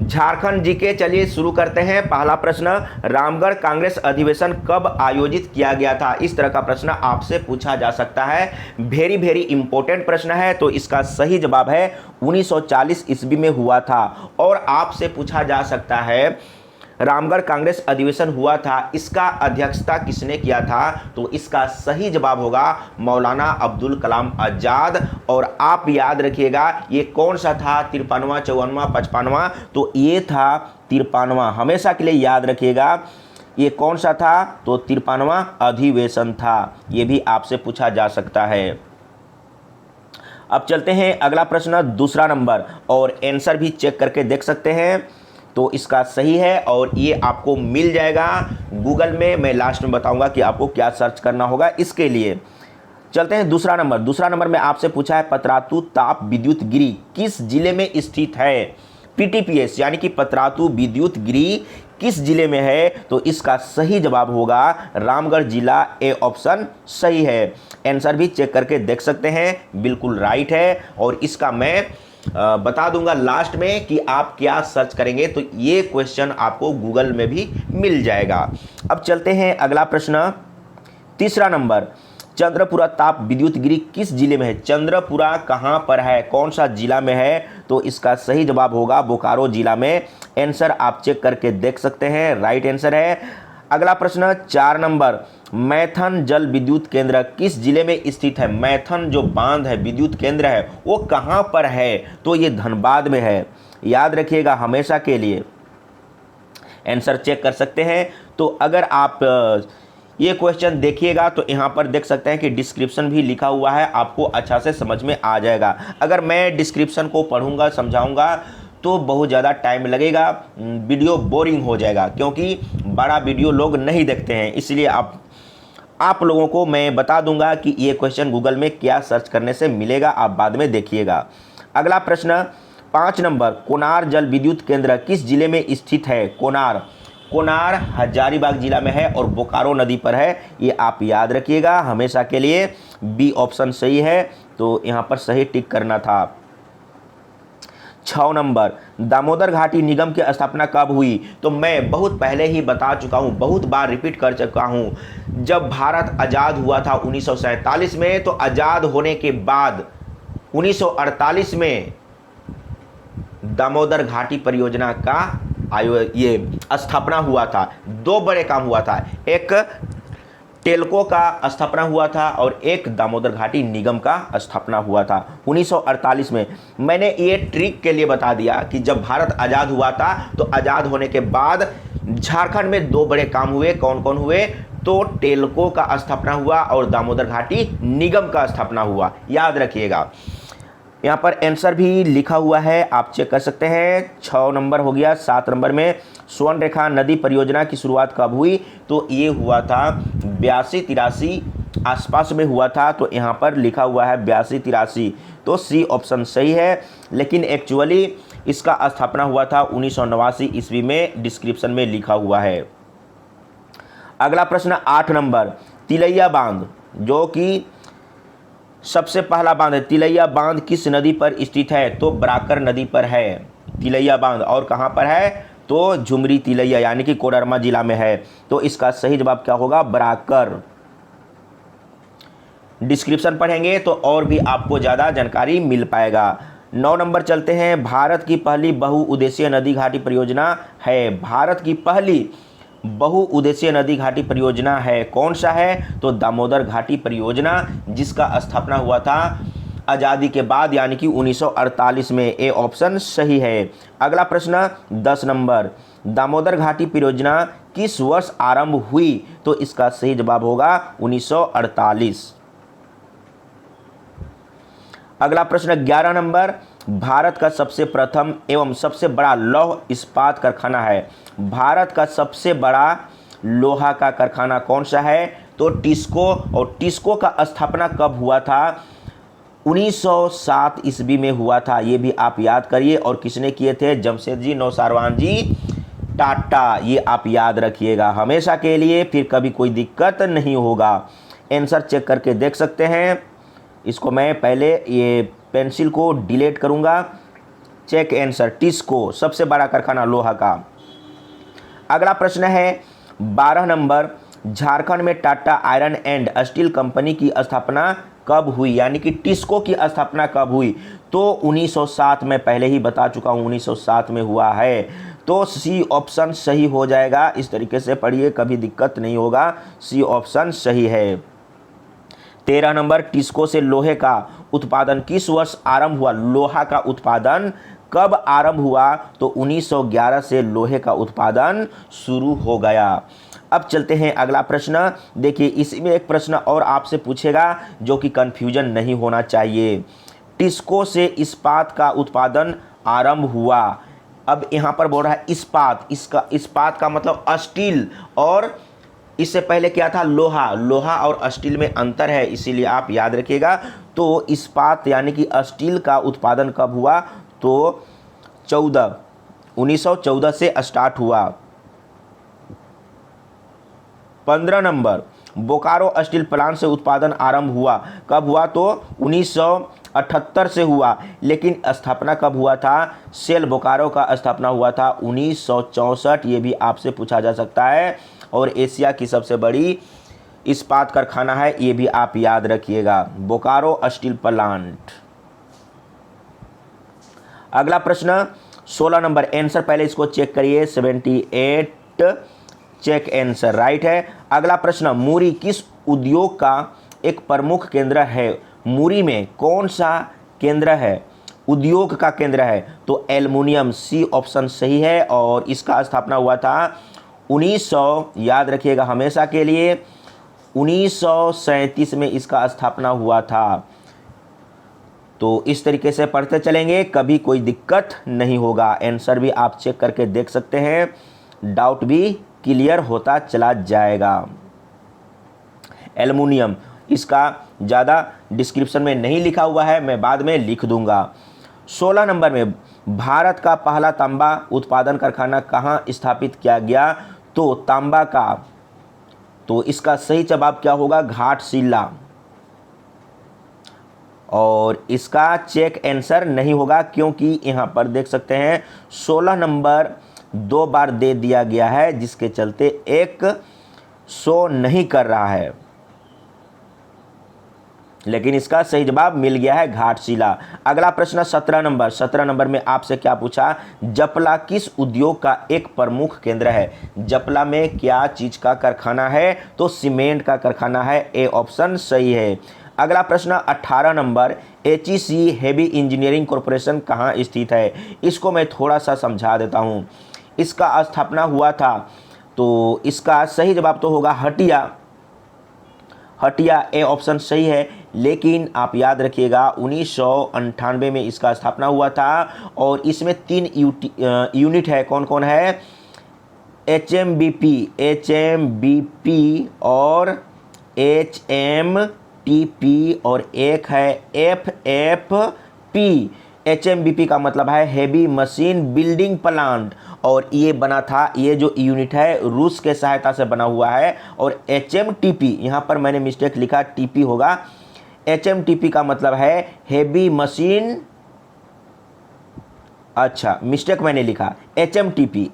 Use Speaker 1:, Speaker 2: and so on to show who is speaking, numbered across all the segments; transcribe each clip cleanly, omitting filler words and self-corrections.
Speaker 1: Jharkhand GK, चलिए शुरू करते हैं। पहला प्रश्न, रामगढ़ कांग्रेस अधिवेशन कब आयोजित किया गया था? इस तरह का प्रश्न आपसे पूछा जा सकता है। वेरी वेरी इंपॉर्टेंट प्रश्न है। तो इसका सही जवाब है 1940 ईस्वी में हुआ था। और आपसे पूछा जा सकता है रामगढ़ कांग्रेस अधिवेशन हुआ था, इसका अध्यक्षता किसने किया था? तो इसका सही जवाब होगा मौलाना अब्दुल कलाम आज़ाद। और आप याद रखिएगा ये कौन सा था, 53वां, 54वां, 55वां? तो ये था 53वां, हमेशा के लिए याद रखिएगा। ये कौन सा था? तो 53वां अधिवेशन था। ये भी आपसे पूछा जा सकता है। अब चलते हैं अगला प्रश्न, दूसरा नंबर, और आंसर भी चेक करके देख सकते हैं। तो इसका सही है और ये आपको मिल जाएगा गूगल में। मैं लास्ट में बताऊंगा कि आपको क्या सर्च करना होगा इसके लिए। चलते हैं दूसरा नंबर। दूसरा नंबर में आपसे पूछा है पतरातू ताप विद्युत गिरी किस जिले में स्थित है? पीटीपीएस यानी कि पतरातू विद्युत गिरी किस जिले में है? तो इसका सही जवाब होगा रामगढ़ जिला। ए ऑप्शन सही है। आंसर भी चेक करके देख सकते हैं, बिल्कुल राइट है। और इसका मैं बता दूंगा लास्ट में कि आप क्या सर्च करेंगे, तो ये क्वेश्चन आपको गूगल में भी मिल जाएगा। अब चलते हैं अगला प्रश्न, तीसरा नंबर, चंद्रपुरा ताप विद्युत गिरी किस जिले में है? चंद्रपुरा कहां पर है, कौन सा जिला में है? तो इसका सही जवाब होगा बोकारो जिला में। आंसर आप चेक करके देख सकते हैं, राइट आंसर है। अगला प्रश्न, 4 नंबर, मैथन जल विद्युत केंद्र किस जिले में स्थित है? मैथन जो बांध है, विद्युत केंद्र है, वो कहां पर है? तो ये धनबाद में है, याद रखिएगा हमेशा के लिए। आंसर चेक कर सकते हैं। तो अगर आप ये क्वेश्चन देखिएगा तो यहाँ पर देख सकते हैं कि डिस्क्रिप्शन भी लिखा हुआ है, आपको अच्छा से समझ में आ जाएगा। अगर मैं डिस्क्रिप्शन को पढ़ूंगा, समझाऊंगा तो बहुत ज़्यादा टाइम लगेगा, वीडियो बोरिंग हो जाएगा, क्योंकि बड़ा वीडियो लोग नहीं देखते हैं। इसलिए आप लोगों को मैं बता दूंगा कि ये क्वेश्चन गूगल में क्या सर्च करने से मिलेगा, आप बाद में देखिएगा। अगला प्रश्न, 5 नंबर, कोनार जल विद्युत केंद्र किस जिले में स्थित है? कोनार हजारीबाग जिला में है और बोकारो नदी पर है, ये आप याद रखिएगा हमेशा के लिए। बी ऑप्शन सही है, तो यहाँ पर सही टिक करना था। 6 नंबर, दामोदर घाटी निगम की स्थापना कब हुई? तो मैं बहुत पहले ही बता चुका हूँ, बहुत बार रिपीट कर चुका हूँ। जब भारत आज़ाद हुआ था 1947 में, तो आज़ाद होने के बाद 1948 में दामोदर घाटी परियोजना का ये स्थापना हुआ था। 2 बड़े काम हुआ था, एक टेल्को का स्थापना हुआ था और एक दामोदर घाटी निगम का स्थापना हुआ था 1948 में। मैंने ये ट्रिक के लिए बता दिया कि जब भारत आज़ाद हुआ था, तो आज़ाद होने के बाद झारखंड में 2 बड़े काम हुए। कौन कौन हुए? तो टेल्को का स्थापना हुआ और दामोदर घाटी निगम का स्थापना हुआ, याद रखिएगा। यहाँ पर आंसर भी लिखा हुआ है, आप चेक कर सकते हैं। 6 नंबर हो गया। 7 नंबर में, स्वर्ण रेखा नदी परियोजना की शुरुआत कब हुई? तो ये हुआ था 82-83 आसपास में हुआ था। तो यहाँ पर लिखा हुआ है 82-83, तो सी ऑप्शन सही है। लेकिन एक्चुअली इसका स्थापना हुआ था 1989 ईस्वी में, डिस्क्रिप्शन में लिखा हुआ है। अगला प्रश्न, 8 नंबर, तिलैया बांध, जो कि सबसे पहला बांध है, तिलैया बांध किस नदी पर स्थित है? तो बराकर नदी पर है तिलैया बांध। और कहाँ पर है? तो झुमरी तिलैया यानी कि कोडरमा जिला में है। तो इसका सही जवाब क्या होगा? बराकर। डिस्क्रिप्शन पढ़ेंगे तो और भी आपको ज़्यादा जानकारी मिल पाएगा। 9 नंबर चलते हैं, भारत की पहली बहुउद्देशीय नदी घाटी परियोजना है। भारत की पहली बहुउद्देशीय नदी घाटी परियोजना है, कौन सा है? तो दामोदर घाटी परियोजना, जिसका स्थापना हुआ था आज़ादी के बाद यानी कि 1948 में। ए ऑप्शन सही है। अगला प्रश्न, 10 नंबर, दामोदर घाटी परियोजना किस वर्ष आरंभ हुई? तो इसका सही जवाब होगा 1948। अगला प्रश्न, 11 नंबर, भारत का सबसे प्रथम एवं सबसे बड़ा लौह इस्पात कारखाना है। भारत का सबसे बड़ा लोहा का कारखाना कौन सा है? तो टिस्को। और टिस्को का स्थापना कब हुआ था? 1907 ईस्वी में हुआ था, ये भी आप याद करिए। और किसने किए थे? जमशेदजी नौसारवान जी टाटा, ये आप याद रखिएगा हमेशा के लिए, फिर कभी कोई दिक्कत नहीं होगा। आंसर चेक करके देख सकते हैं। इसको मैं पहले ये पेंसिल को डिलीट करूँगा चेक आंसर, टिस्को सबसे बड़ा कारखाना लोहा का। अगला प्रश्न है 12 नंबर, झारखंड में Tata iron and steel company की स्थापना कब हुई, यानी कि टिस्को की स्थापना कब हुई? तो 1907 में, पहले ही बता चुका हूँ 1907 में हुआ है। तो सी ऑप्शन सही हो जाएगा। इस तरीके से पढ़िए, कभी दिक्कत नहीं होगा, सी ऑप्शन सही है। 13 नंबर, टिस्को से लोहे का उत्पादन किस वर्ष आरंभ हुआ? लोहा का उत्पादन कब आरंभ हुआ? तो 1911 से लोहे का उत्पादन शुरू हो गया। अब चलते हैं अगला प्रश्न। देखिए, इसमें एक प्रश्न और आपसे पूछेगा जो कि कंफ्यूजन नहीं होना चाहिए। टिस्को से इस्पात का उत्पादन आरंभ हुआ। अब यहाँ पर बोल रहा है इस्पात, इस्पात का मतलब स्टील, और इससे पहले क्या था? लोहा। लोहा और स्टील में अंतर है, इसीलिए आप याद रखिएगा। तो इस्पात यानी कि स्टील का उत्पादन कब हुआ? तो 1914 से स्टार्ट हुआ। 15 नंबर, बोकारो स्टील प्लांट से उत्पादन आरंभ हुआ, कब हुआ? तो 1978 से हुआ। लेकिन स्थापना कब हुआ था? सेल बोकारो का स्थापना हुआ था 1964। ये भी आपसे पूछा जा सकता है। और एशिया की सबसे बड़ी इस्पात कारखाना है, ये भी आप याद रखिएगा, बोकारो स्टील प्लांट। अगला प्रश्न 16 नंबर, आंसर पहले इसको चेक करिए। 78 चेक आंसर, राइट है। अगला प्रश्न, मुरी किस उद्योग का एक प्रमुख केंद्र है? मुरी में कौन सा केंद्र है? उद्योग का केंद्र है। तो एल्युमिनियम, सी ऑप्शन सही है। और इसका स्थापना हुआ था 1900, याद रखिएगा हमेशा के लिए, 1937 में इसका स्थापना हुआ था। तो इस तरीके से पढ़ते चलेंगे, कभी कोई दिक्कत नहीं होगा। आंसर भी आप चेक करके देख सकते हैं, डाउट भी क्लियर होता चला जाएगा। एल्युमिनियम, इसका ज़्यादा डिस्क्रिप्शन में नहीं लिखा हुआ है, मैं बाद में लिख दूंगा। 16 नंबर में, भारत का पहला तांबा उत्पादन कारखाना कहाँ स्थापित किया गया? तो तांबा का, तो इसका सही जवाब क्या होगा? घाटशिला। और इसका चेक आंसर नहीं होगा, क्योंकि यहाँ पर देख सकते हैं 16 नंबर 2 बार दे दिया गया है, जिसके चलते एक शो नहीं कर रहा है। लेकिन इसका सही जवाब मिल गया है, घाटशिला। अगला प्रश्न 17 नंबर। 17 नंबर में आपसे क्या पूछा? जपला किस उद्योग का एक प्रमुख केंद्र है? जपला में क्या चीज का कारखाना है? तो सीमेंट का कारखाना है, ए ऑप्शन सही है। अगला प्रश्न 18 number, HEC heavy engineering corporation कहाँ स्थित है? इसको मैं थोड़ा सा समझा देता हूँ। इसका स्थापना हुआ था, तो इसका सही जवाब तो होगा हटिया। हटिया, ए ऑप्शन सही है। लेकिन आप याद रखिएगा 1998 में इसका स्थापना हुआ था। और इसमें 3 यूनिट है, कौन कौन है? एचएमबीपी और एचएमटीपी, और एक है एफएफपी। एचएमबीपी का मतलब है हेवी मशीन बिल्डिंग प्लांट, और ये बना था, ये जो यूनिट है रूस के सहायता से बना हुआ है। और एचएमटीपी, यहाँ पर मैंने मिस्टेक लिखा, टीपी होगा। एचएमटीपी का मतलब है हेवी मशीन, अच्छा मिस्टेक मैंने लिखा, एचएमटीपी,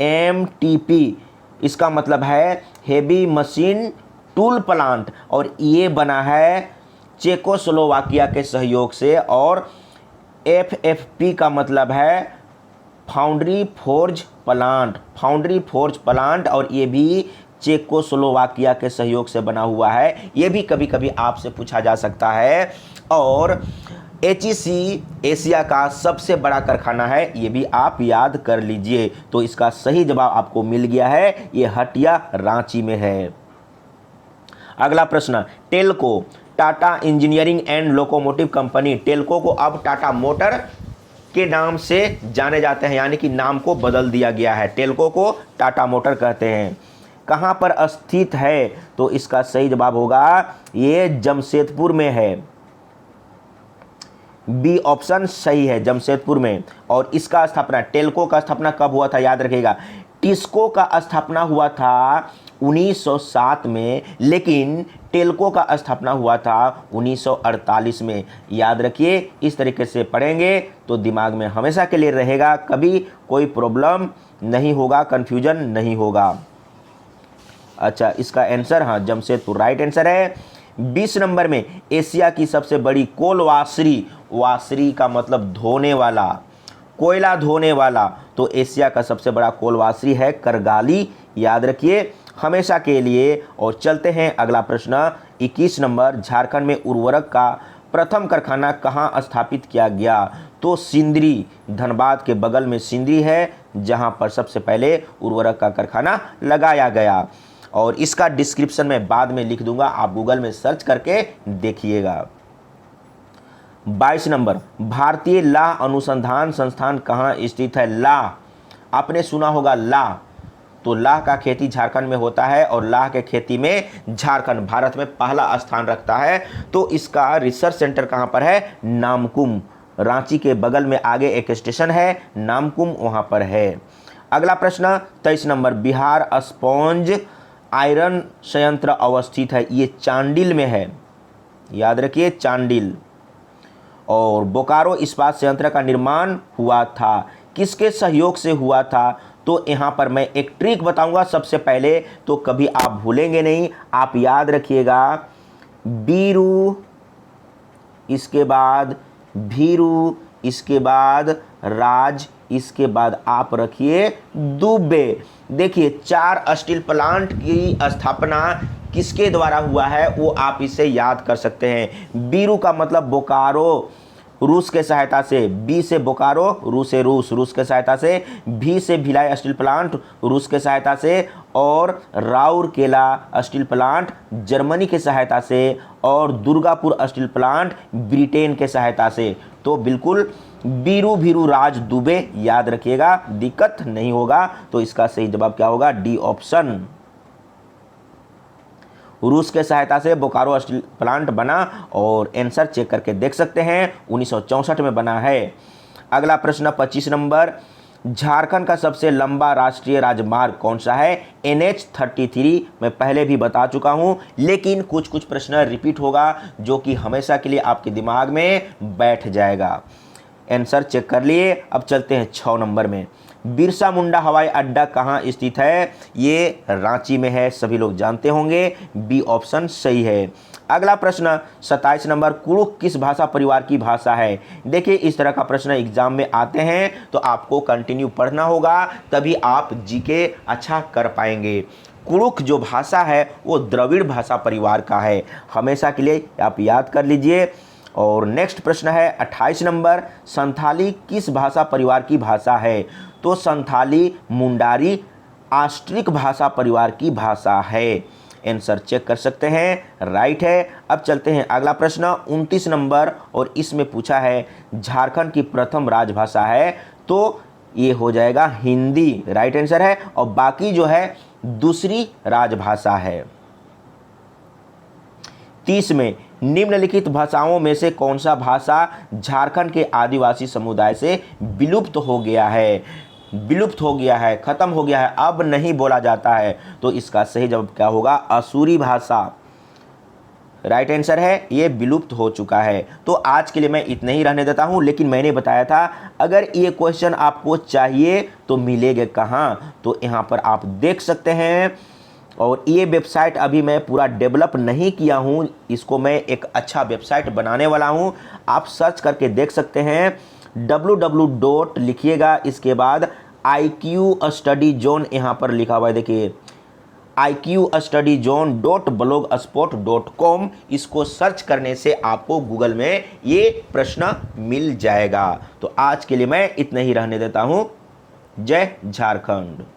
Speaker 1: एचएमटीपी इसका मतलब है हेवी मशीन टूल प्लांट, और ये बना है चेकोस्लोवाकिया के सहयोग से। और एफएफपी का मतलब है foundry forge plant, foundry forge plant, और ये भी चेकोस्लोवाकिया के सहयोग से बना हुआ है। ये भी कभी कभी आपसे पूछा जा सकता है। और एचईसी एशिया का सबसे बड़ा कारखाना है, ये भी आप याद कर लीजिए। तो इसका सही जवाब आपको मिल गया है, ये हटिया रांची में है। अगला प्रश्न, Telco, Tata engineering and locomotive company, Telco को अब टाटा मोटर के नाम से जाने जाते हैं, यानी कि नाम को बदल दिया गया है, टेल्को को टाटा मोटर कहते हैं। कहाँ पर स्थित है? तो इसका सही जवाब होगा ये जमशेदपुर में है, बी ऑप्शन सही है, जमशेदपुर में। और इसका स्थापना, टेल्को का स्थापना कब हुआ था? याद रखिएगा, टिस्को का स्थापना हुआ था 1907 में, लेकिन टेल्को का स्थापना हुआ था 1948 में। याद रखिए, इस तरीके से पढ़ेंगे तो दिमाग में हमेशा के लिए रहेगा, कभी कोई प्रॉब्लम नहीं होगा, कंफ्यूजन नहीं होगा। अच्छा, इसका आंसर हाँ जमशेदपुर राइट आंसर है। 20 नंबर में एशिया की सबसे बड़ी कोल वाशरी, वाशरी का मतलब धोने वाला, कोयला धोने वाला, तो एशिया का सबसे बड़ा कोल वाशरी है करगाली, याद रखिए हमेशा के लिए। और चलते हैं अगला प्रश्न 21 नंबर, झारखंड में उर्वरक का प्रथम कारखाना कहाँ स्थापित किया गया? तो सिंदरी, धनबाद के बगल में सिंदरी है जहां पर सबसे पहले उर्वरक का कारखाना लगाया गया। और इसका डिस्क्रिप्शन में बाद में लिख दूंगा, आप गूगल में सर्च करके देखिएगा। 22 नंबर, भारतीय लाह अनुसंधान संस्थान कहाँ स्थित है? लाह, आपने सुना होगा लाह, तो लाह का खेती झारखंड में होता है और लाह के खेती में झारखंड भारत में पहला स्थान रखता है। तो इसका रिसर्च सेंटर कहाँ पर है? नामकुम, रांची के बगल में आगे एक स्टेशन है नामकुम, वहाँ पर है। अगला प्रश्न 23 नंबर, बिहार स्पॉन्ज आयरन संयंत्र अवस्थित है, ये चांडिल में है, याद रखिए चांडिल। और बोकारो इस्पात संयंत्र का निर्माण हुआ था, किसके सहयोग से हुआ था? तो यहाँ पर मैं एक ट्रिक बताऊंगा सबसे पहले, तो कभी आप भूलेंगे नहीं, आप याद रखिएगा। बीरू, इसके बाद भीरू, इसके बाद राज, इसके बाद आप रखिए दुबे। देखिए 4 स्टील प्लांट की स्थापना किसके द्वारा हुआ है वो आप इसे याद कर सकते हैं। बीरू का मतलब बोकारो, रूस के सहायता से, बी से बोकारो, रूस से रूस के सहायता से, भी से भिलाई स्टील प्लांट रूस के सहायता से, और राउरकेला स्टील प्लांट जर्मनी के सहायता से, और दुर्गापुर स्टील प्लांट ब्रिटेन के सहायता से। तो बिल्कुल बीरू भीरू राज दुबे, याद रखिएगा, दिक्कत नहीं होगा। तो इसका सही जवाब क्या होगा? D option. रूस के सहायता से बोकारो स्टील प्लांट बना, और आंसर चेक करके देख सकते हैं 1964 में बना है। अगला प्रश्न 25 नंबर, झारखंड का सबसे लंबा राष्ट्रीय राजमार्ग कौन सा है? NH-33, मैं पहले भी बता चुका हूं, लेकिन कुछ कुछ प्रश्न रिपीट होगा जो कि हमेशा के लिए आपके दिमाग में बैठ जाएगा। आंसर चेक कर लिए। अब चलते हैं 6 नंबर में, बिरसा मुंडा हवाई अड्डा कहाँ स्थित है? ये रांची में है, सभी लोग जानते होंगे, बी ऑप्शन सही है। अगला प्रश्न 27 नंबर, कुड़ुख किस भाषा परिवार की भाषा है? देखिए इस तरह का प्रश्न एग्जाम में आते हैं तो आपको कंटिन्यू पढ़ना होगा, तभी आप जीके अच्छा कर पाएंगे। कुड़ुख जो भाषा है वो द्रविड़ भाषा परिवार का है, हमेशा के लिए आप याद कर लीजिए। और नेक्स्ट प्रश्न है 28 नंबर, संथाली किस भाषा परिवार की भाषा है? तो संथाली मुंडारी आस्ट्रिक भाषा परिवार की भाषा है। आंसर चेक कर सकते हैं, राइट है। अब चलते हैं अगला प्रश्न 29 नंबर, और इसमें पूछा है झारखंड की प्रथम राजभाषा है, तो ये हो जाएगा हिंदी, राइट आंसर है। और बाकी जो है दूसरी राजभाषा है। 30 में निम्नलिखित भाषाओं में से कौन सा भाषा झारखंड के आदिवासी समुदाय से विलुप्त हो गया है? विलुप्त हो गया है, खत्म हो गया है, अब नहीं बोला जाता है। तो इसका सही जवाब क्या होगा? असूरी भाषा, राइट आंसर है, ये विलुप्त हो चुका है। तो आज के लिए मैं इतना ही रहने देता हूं, लेकिन मैंने बताया था अगर ये क्वेश्चन आपको चाहिए तो मिलेगा कहाँ, तो यहाँ पर आप देख सकते हैं। और ये वेबसाइट अभी मैं पूरा डेवलप नहीं किया हूँ, इसको मैं एक अच्छा वेबसाइट बनाने वाला हूँ, आप सर्च करके देख सकते हैं। www. लिखिएगा, इसके बाद IQ स्टडी जोन यहाँ पर लिखा हुआ है, देखिए iqstudyzone.blogspot.com, इसको सर्च करने से आपको गूगल में ये प्रश्न मिल जाएगा। तो आज के लिए मैं इतना ही रहने देता हूँ। जय झारखंड।